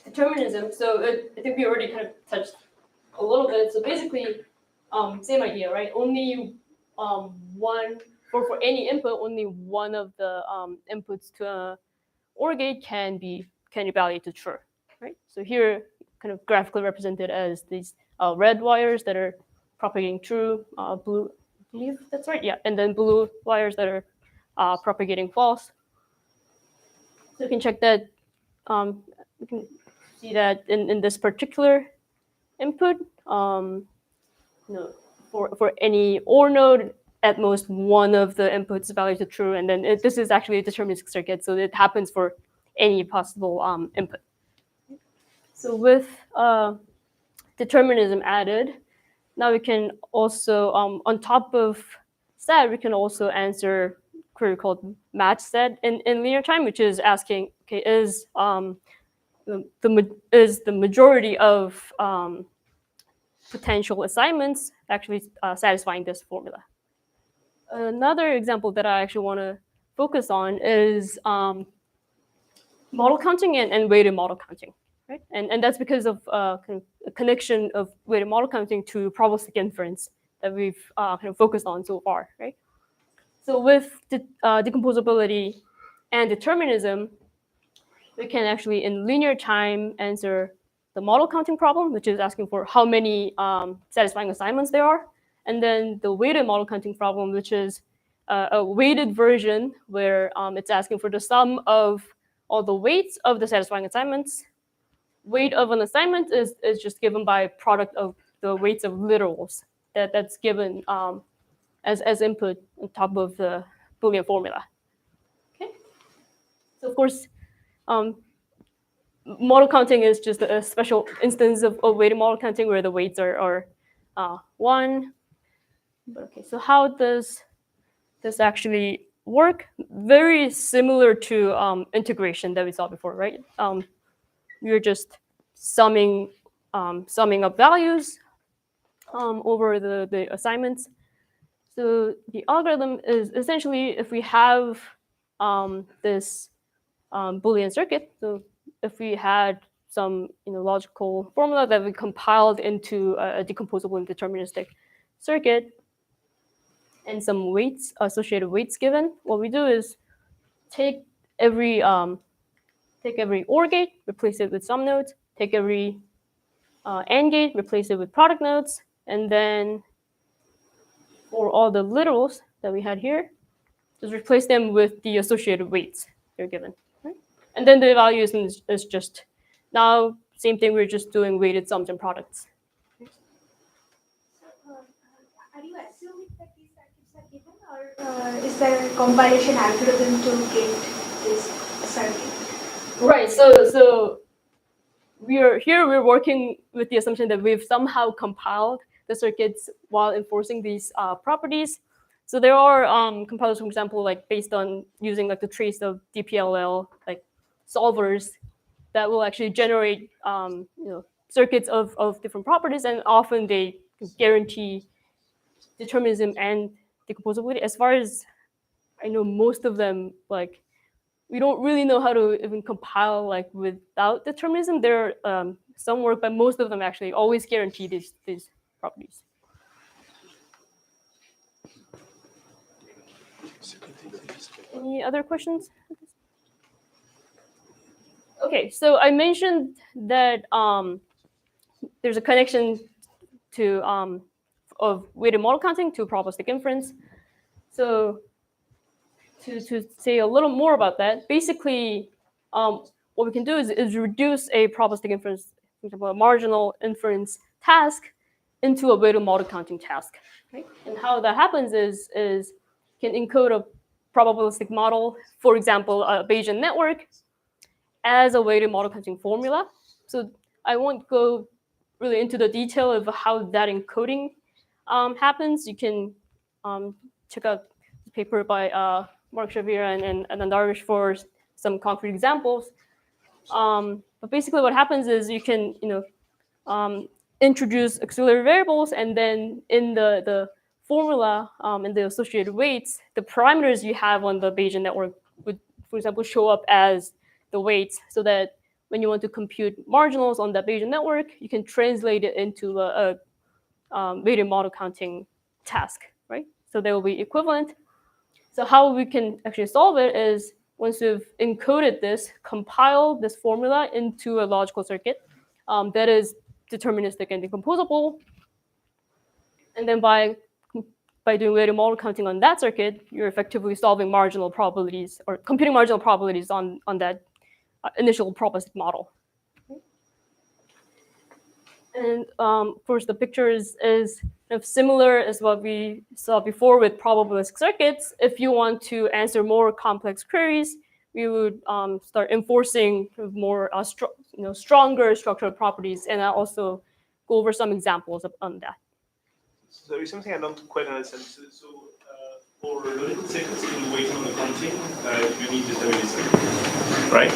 determinism. So I think we already kind of touched a little bit. So basically, same idea, right? Only one, for any input, only one of the inputs to a OR gate can be evaluated true, right? So here, kind of graphically represented as these red wires that are propagating true, blue, I believe that's right, yeah, and then blue wires that are propagating false. So you can check that. You can see that in this particular input, for any OR node, at most one of the inputs evaluated true, and then this is actually a deterministic circuit, so it happens for any possible input. So with determinism added, now we can also, on top of set, we can also answer a query called match set in linear time, which is asking, okay, is the majority of potential assignments actually satisfying this formula? Another example that I actually want to focus on is model counting and weighted model counting, right? And that's because of kind of a connection of weighted model counting to probabilistic inference that we've kind of focused on so far, right? So with decomposability and determinism, we can actually in linear time answer the model counting problem, which is asking for how many satisfying assignments there are, and then the weighted model counting problem, which is a weighted version where it's asking for the sum of all the weights of the satisfying assignments. Weight of an assignment is just given by product of the weights of literals that's given as input on top of the Boolean formula. Okay. So of course, model counting is just a special instance of weighted model counting where the weights are 1. But okay, so how does this actually work? Very similar to integration that we saw before, right? You're just summing up values over the assignments. So the algorithm is essentially if we have this Boolean circuit. So if we had some logical formula that we compiled into a decomposable and deterministic circuit, and some weights, associated weights given, what we do is take every OR gate, replace it with sum nodes, take every AND gate, replace it with product nodes, and then for all the literals that we had here, just replace them with the associated weights they're given. Right? And then the evaluation is just, now, same thing, we're just doing weighted sums and products. Are you assuming that these circuits are given, or is there a compilation algorithm to get this circuit? Right. So we're working with the assumption that we've somehow compiled the circuits while enforcing these properties. So there are compilers, for example, like based on using like the trace of DPLL, like solvers that will actually generate circuits of different properties, and often they guarantee determinism and decomposability. As far as I know, most of them, like, we don't really know how to even compile like without determinism. There are some work, but most of them actually always guarantee these properties. Any other questions? Okay, so I mentioned that there's a connection to of weighted model counting to probabilistic inference. So to say a little more about that, basically what we can do is reduce a probabilistic inference, for example, a marginal inference task into a weighted model counting task. Right? And how that happens is you can encode a probabilistic model, for example, a Bayesian network, as a weighted model counting formula. So I won't go really into the detail of how that encoding happens. You can check out the paper by Mark Shavir and Darvish for some concrete examples. But basically what happens is you can introduce auxiliary variables, and then in the formula and the associated weights, the parameters you have on the Bayesian network would, for example, show up as the weights, so that when you want to compute marginals on that Bayesian network, you can translate it into a weighted model counting task, right? So they will be equivalent. So how we can actually solve it is, once we've encoded this, compile this formula into a logical circuit that is deterministic and decomposable. And then by doing weighted model counting on that circuit, you're effectively solving marginal probabilities, or computing marginal probabilities on that initial probabilistic model. And of course, the picture is kind of similar as what we saw before with probabilistic circuits. If you want to answer more complex queries, we would start enforcing more stronger structural properties, and I'll also go over some examples on that. So there is something I don't quite understand. So for logical circuits in weighted model counting, you need determinism, right?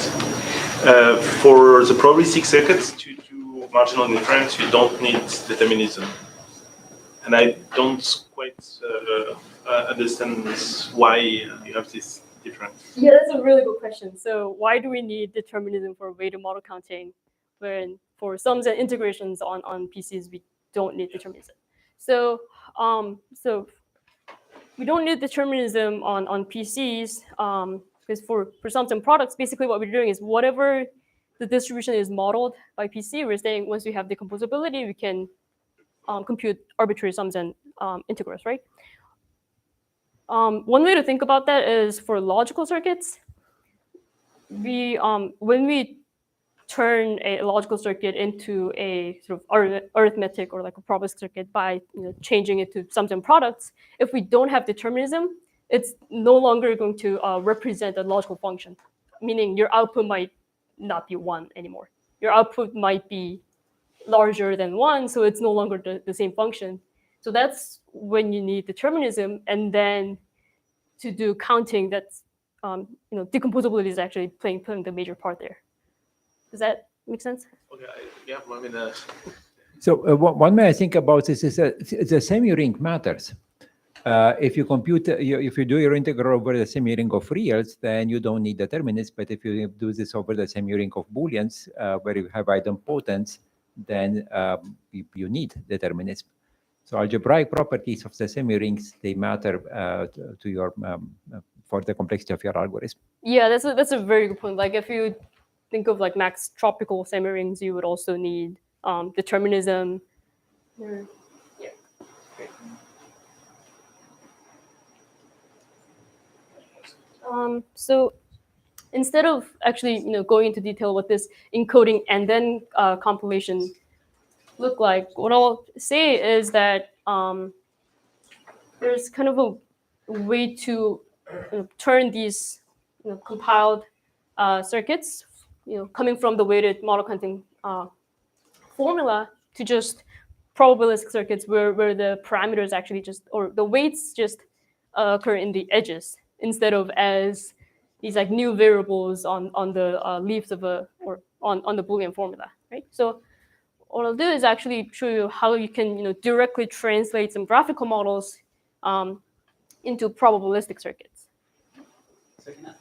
For the probabilistic circuits to do marginal inference, you don't need determinism. And I don't quite understand why you have this difference. Yeah, that's a really good question. So why do we need determinism for weighted model counting, when for sums and integrations on PCs we don't need determinism? So we don't need determinism on PCs because for sums and products, basically what we're doing is whatever the distribution is modeled by PC, we're saying once we have decomposability, we can compute arbitrary sums and integrals, right? One way to think about that is for logical circuits. When we turn a logical circuit into a sort of arithmetic or like a probabilistic circuit by changing it to sums and products, if we don't have determinism, it's no longer going to represent a logical function, meaning your output might not be 1 anymore. Your output might be larger than 1, so it's no longer the same function. So that's when you need determinism, and then to do counting, that's decomposability is actually playing the major part there. Does that make sense? Okay, yeah, I mean, So one way I think about this is that the semi-ring matters. If you compute, if you do your integral over the semi-ring of reals, then you don't need determinism. But if you do this over the semi-ring of booleans, where you have idempotence, then you need determinism. So algebraic properties of the semi-rings, they matter to your for the complexity of your algorithm. Yeah, that's a very good point. Like if you think of like max tropical semi-rings, you would also need determinism. Yeah. So instead of actually going into detail what this encoding and then compilation look like, what I'll say is that there's kind of a way to turn these compiled circuits, coming from the weighted model counting formula to just probabilistic circuits where the parameters actually just, or the weights just occur in the edges instead of as these like new variables on the leaves of or on the Boolean formula, right? So what I'll do is actually show you how you can directly translate some graphical models into probabilistic circuits. So can I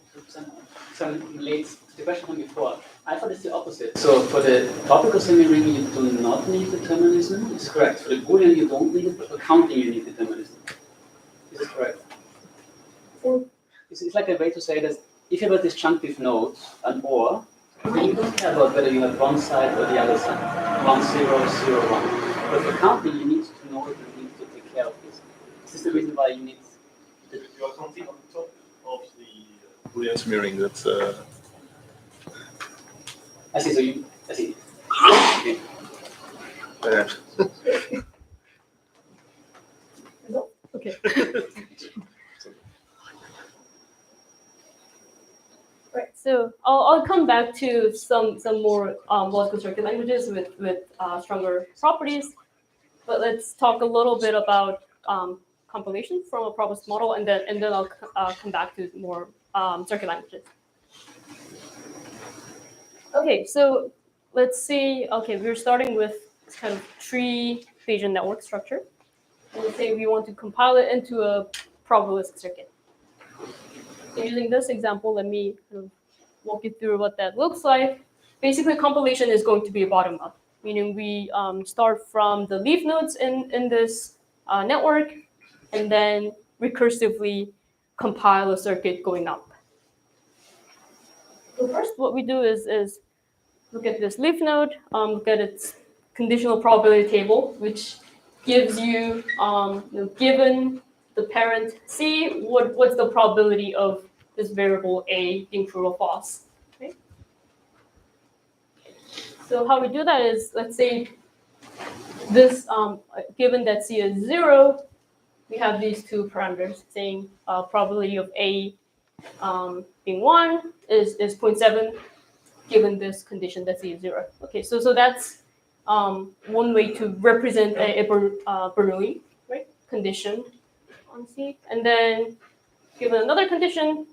some relates to the question from before. I thought it's the opposite. So for the topical semi-ring, you do not need determinism. It's correct. For the Boolean, you don't need it, but for counting, you need determinism. Is this correct? It's like a way to say that if you have a disjunctive node, an or, then you don't care about whether you have one side or the other side. 1, 0, 0, 1. But for counting, you need to know it and you need to take care of this. This is the reason why you need. you are counting on top of the Boolean smearing. That's. I see. So you. I see. Okay. Right. So I'll come back to some more logical circuit languages with stronger properties, but let's talk a little bit about compilation from a probabilistic model, and then I'll come back to more circuit languages. Okay, so let's see. Okay, we're starting with this kind of tree Bayesian network structure. And let's say we want to compile it into a probabilistic circuit. So using this example, let me kind of walk you through what that looks like. Basically, compilation is going to be bottom up, meaning we start from the leaf nodes in this network, and then recursively compile a circuit going up. So first, what we do is look at this leaf node, look at its conditional probability table, which gives you, given the parent C, what's the probability of this variable A being true or false. Okay? So how we do that is, let's say this, given that C is 0, we have these two parameters saying probability of A being 1 is 0.7, given this condition that C is 0. Okay, so that's one way to represent a Bernoulli, right, condition on C. And then given another condition,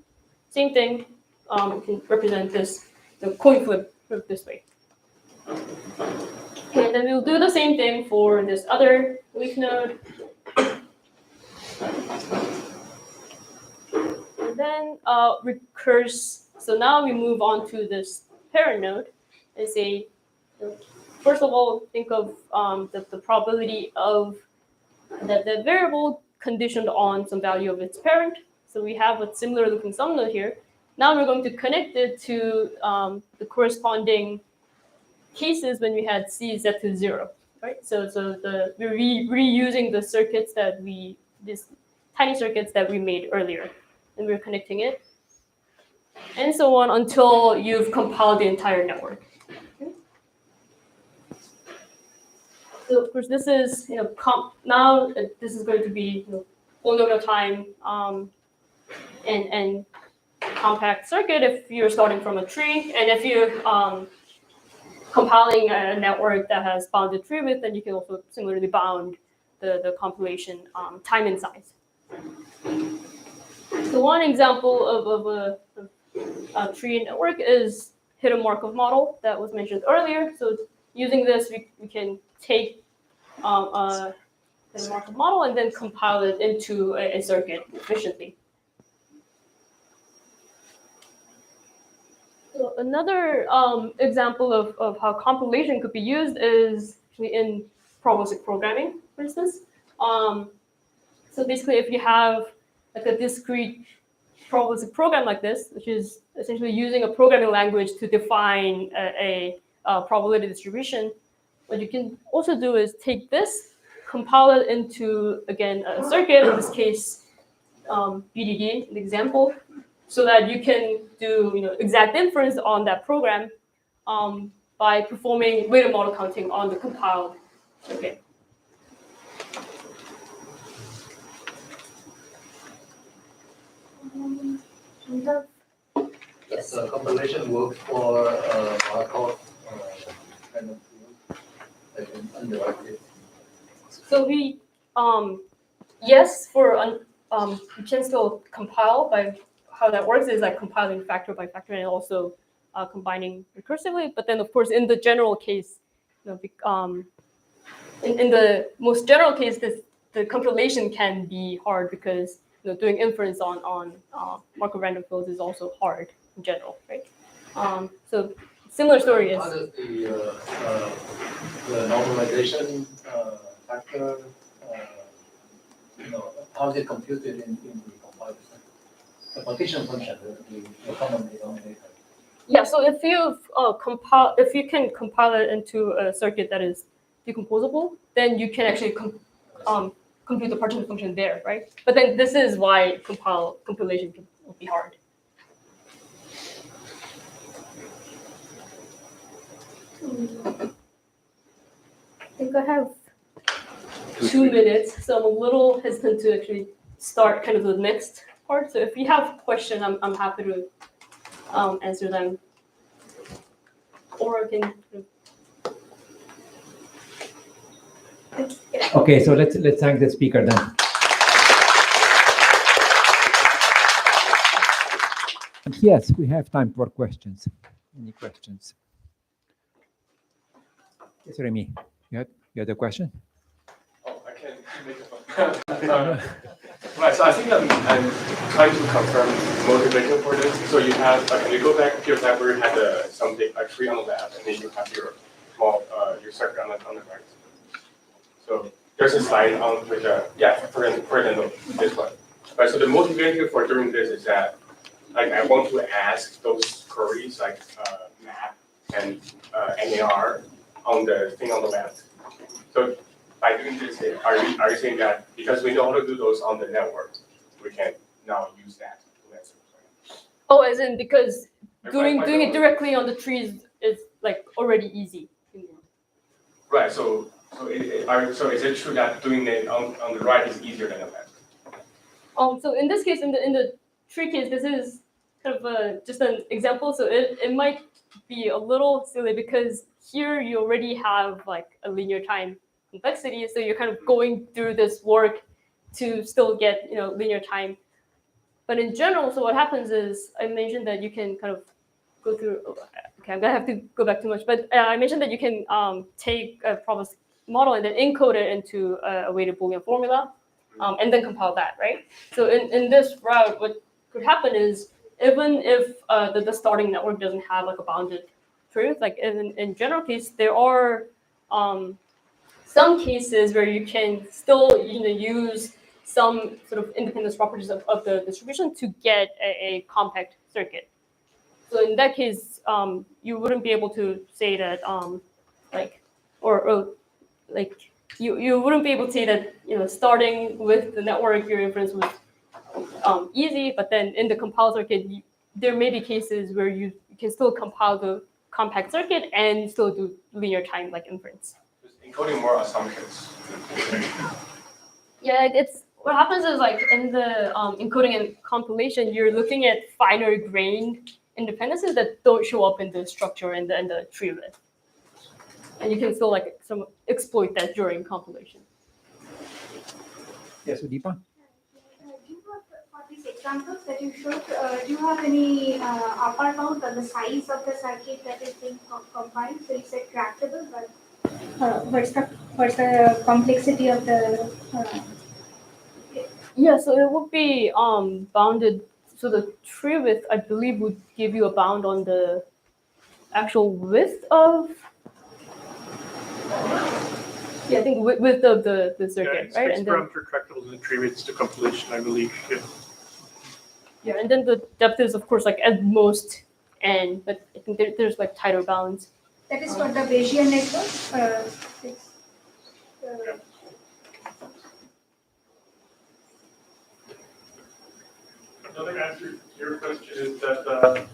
same thing, we can represent the coin flip this way. Okay, and then we'll do the same thing for this other leaf node. And then recurse. So now we move on to this parent node and say, first of all, think of the probability of the variable conditioned on some value of its parent. So we have a similar looking sum node here. now we're going to connect it to the corresponding cases when we had C set to 0, right? So we're reusing the circuits that these tiny circuits that we made earlier, and we're connecting it, and so on until you've compiled the entire network. Okay. So of course, this is now this is going to be full node of time and compact circuit if you're starting from a tree, and if you're compiling a network that has bounded tree width, then you can also similarly bound the compilation time and size. So one example of a tree network is hidden Markov model that was mentioned earlier. So using this, we can take a hidden Markov model and then compile it into a circuit efficiently. So another example of how compilation could be used is actually in probabilistic programming, for instance. So basically, if you have like a discrete probabilistic program like this, which is essentially using a programming language to define a probability distribution, what you can also do is take this, compile it into, again, a circuit, in this case, BDD, an example, so that you can do exact inference on that program by performing weighted model counting on the compiled circuit. Does compilation work for Markov kind of field, like in underwriting? So we, yes, for you can still compile. By how that works is like compiling factor by factor and also combining recursively. But then, of course, in the general case, in the most general case, the compilation can be hard because doing inference on Markov random fields is also hard in general, right? So similar story is. How does the normalization factor, how is it computed in the compiler? The partition function, the common denominator. Yeah, so if you can compile it into a circuit that is decomposable, then you can actually compute the partition function there, right? But then this is why compilation will be hard. I think I have 2 minutes, so I'm a little hesitant to actually start kind of the next part. So if you have questions, I'm happy to answer them. Or I can. Okay, so let's thank the speaker then. Yes, we have time for questions. Any questions? Yes, Remy, you had a question? Oh, I can make a right, so I think I'm trying to confirm motivation for this. So you have, can you go back to your tab where you had something like tree on the left, and then you have your small your circuit on the right. So there's a slide on which, for example, this one. Right, so the motivation for doing this is that I want to ask those queries like map and NAR on the thing on the left. So by doing this, are you saying that because we know how to do those on the network, we can now use that to answer? Oh, as in because doing it directly on the trees is like already easy. Right. So is it true that doing it on the right is easier than the left? So in this case, in the tree case, this is kind of just an example. So it might be a little silly because here you already have like a linear time complexity, so you're kind of going through this work to still get linear time. But in general, so what happens is I mentioned that you can kind of go through. Okay, I'm gonna have to go back too much, but I mentioned that you can take a probabilistic model and then encode it into a weighted Boolean formula, and then compile that, right? So in this route, what could happen is even if the starting network doesn't have like a bounded truth, like in general case, there are some cases where you can still use some sort of independence properties of the distribution to get a compact circuit. So in that case, you wouldn't be able to say that you wouldn't be able to say that starting with the network your inference was easy, but then in the compiled circuit there may be cases where you can still compile the compact circuit and still do linear time like inference. Just encoding more assumptions. Yeah, it's what happens is like in the encoding and compilation, you're looking at finer grained independencies that don't show up in the structure and the tree list, and you can still like exploit that during compilation. Yes, Udipa? Do you have, for these examples that you showed, do you have any upper bound on the size of the circuit that is being compiled? So you said tractable, but what's the complexity of the? Yeah, so it would be bounded. So the tree width, I believe, would give you a bound on the actual width of. Yeah, I think width of the circuit, yeah, right? Fixed parameter tractable in the tree width to compilation, I believe. Yeah. Yeah, and then the depth is, of course, like at most n, but I think there's like tighter bounds. That is for the Bayesian network. Another answer to your question is that,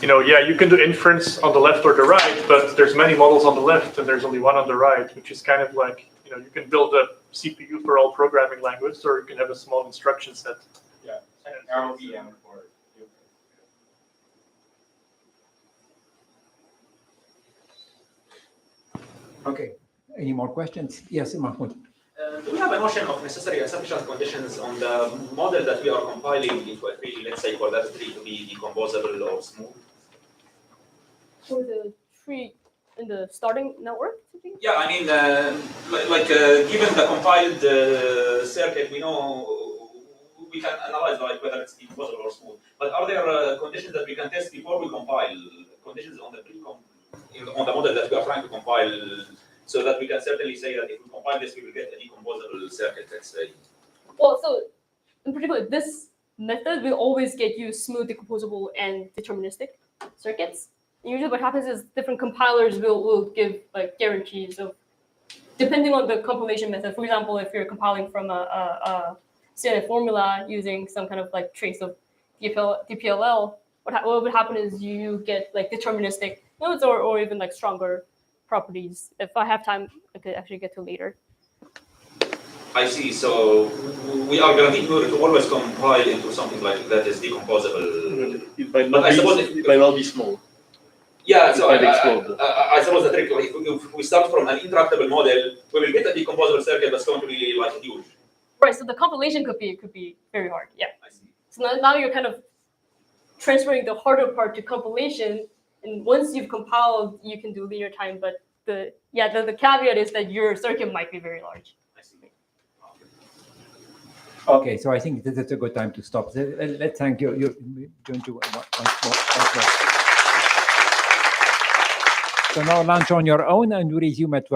yeah, you can do inference on the left or the right, but there's many models on the left and there's only one on the right, which is kind of like, you can build a CPU for all programming languages, or you can have a small instruction set. Yeah, narrow VM for you. Okay. Any more questions? Yes, Mahmoud. Do we have a notion of necessary and sufficient conditions on the model that we are compiling into a tree, let's say for that tree to be decomposable or smooth? For the tree in the starting network? Yeah, I mean, given the compiled circuit, we know we can analyze whether it's decomposable or smooth. But are there conditions that we can test before we compile? Conditions on the model that we are trying to compile, so that we can certainly say that if we compile this, we will get a decomposable circuit, let's say. Well, so in particular, this method will always get you smooth, decomposable, and deterministic circuits. Usually what happens is different compilers will give like guarantees of, depending on the compilation method. For example, if you're compiling from a standard formula using some kind of like trace of DPLL, what would happen is you get like deterministic nodes or even like stronger properties. If I have time, I could actually get to later. I see. So we are guaranteed to always compile into something like that is decomposable. It might not be small. Yeah, so I suppose the trick, if we start from an intractable model, we will get a decomposable circuit that's going to be like huge. Right, so the compilation could be very hard. Yeah. I see. So now you're kind of transferring the harder part to compilation, and once you've compiled, you can do linear time. But the caveat is that your circuit might be very large. I see. Okay, so I think this is a good time to stop. Let's thank you. You're going to once more. So now launch on your own and we resume at